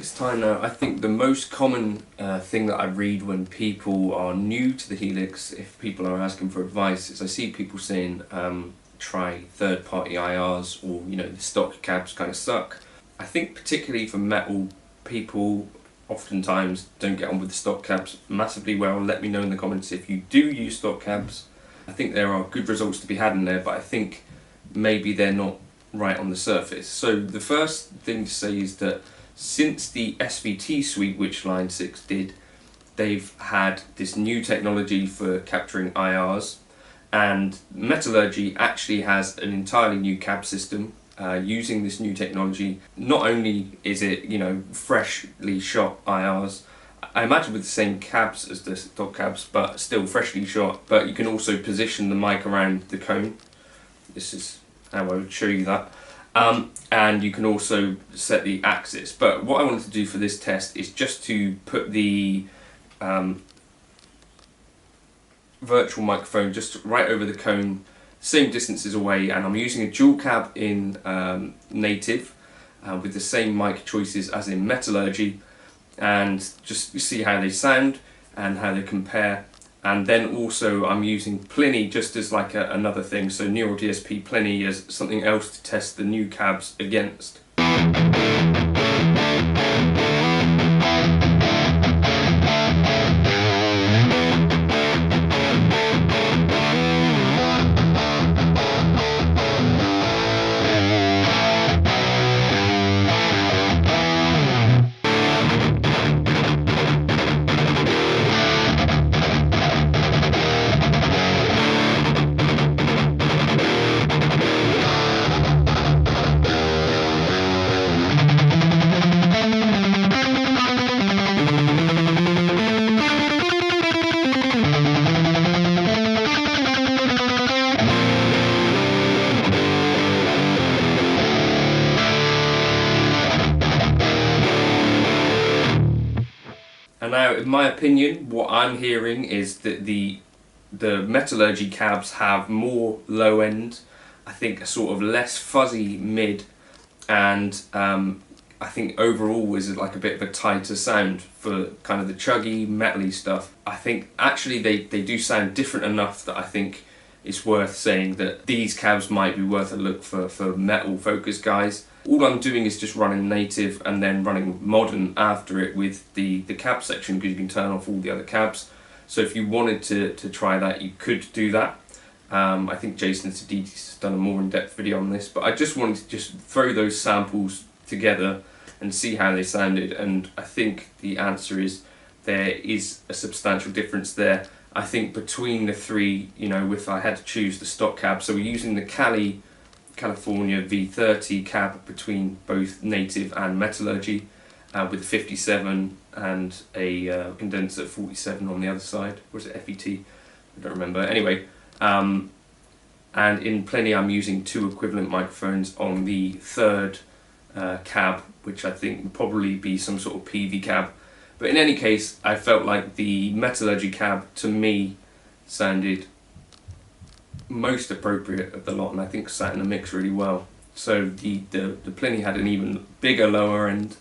longest time now, I think the most common thing that I read when people are new to the Helix, if people are asking for advice, is I see people saying try third-party IRs, or the stock cabs kind of suck. I think particularly for metal, people oftentimes don't get on with the stock cabs massively well. Let me know in the comments if you do use stock cabs. I think there are good results to be had in there, but I think maybe they're not right on the surface. So the first thing to say is that since the SVT suite, which Line 6 did, they've had this new technology for capturing IRs, and Metallurgy actually has an entirely new cab system using this new technology. Not only is it freshly shot IRs, I imagine with the same cabs as the stock cabs, but still freshly shot, but you can also position the mic around the cone. This is how I would show you that. And you can also set the axis. But what I wanted to do for this test is just to put the virtual microphone just right over the cone, same distances away, and I'm using a dual cab in native with the same mic choices as in Metallurgy, and just see how they sound and how they compare. And then also I'm using Plini just as like another thing, so Neural DSP Plini as something else to test the new cabs against. And now, in my opinion, what I'm hearing is that the Metallurgy cabs have more low end, I think a sort of less fuzzy mid, and I think overall is like a bit of a tighter sound for kind of the chuggy, metally stuff. I think actually they do sound different enough that I think it's worth saying that these cabs might be worth a look for metal focused guys. All I'm doing is just running native and then running modern after it with the cab section, because you can turn off all the other cabs. So if you wanted to try that, you could do that. I think Jason Tadidis has done a more in-depth video on this, but I just wanted to just throw those samples together and see how they sounded, and I think the answer is there is a substantial difference there. I think between the three, if I had to choose the stock cab, so we're using the California V30 cab between both native and Metallurgy, with a 57 and a condenser 47 on the other side. Or is it FET? I don't remember. Anyway, and in Plini I'm using two equivalent microphones on the third cab, which I think would probably be some sort of PV cab. But in any case, I felt like the Metallurgy cab, to me, sounded most appropriate of the lot, and I think sat in the mix really well. So the Plini had an even bigger lower end,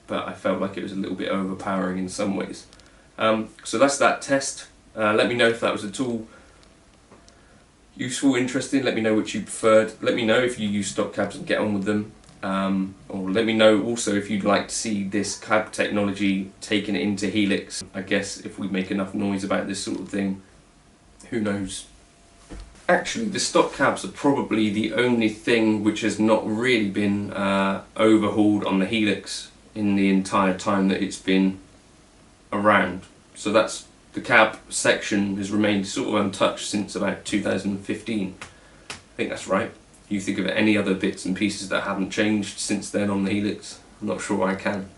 but I felt like it was a little bit overpowering in some ways. So that's that test. Let me know if that was at all useful, interesting. Let me know which you preferred. Let me know if you use stock cabs and get on with them. Or let me know also if you'd like to see this cab technology taken into Helix. I guess if we make enough noise about this sort of thing, who knows. Actually, the stock cabs are probably the only thing which has not really been overhauled on the Helix in the entire time that it's been around. So that's the cab section has remained sort of untouched since about 2015. I think that's right. You think of any other bits and pieces that haven't changed since then on the Helix? I'm not sure I can.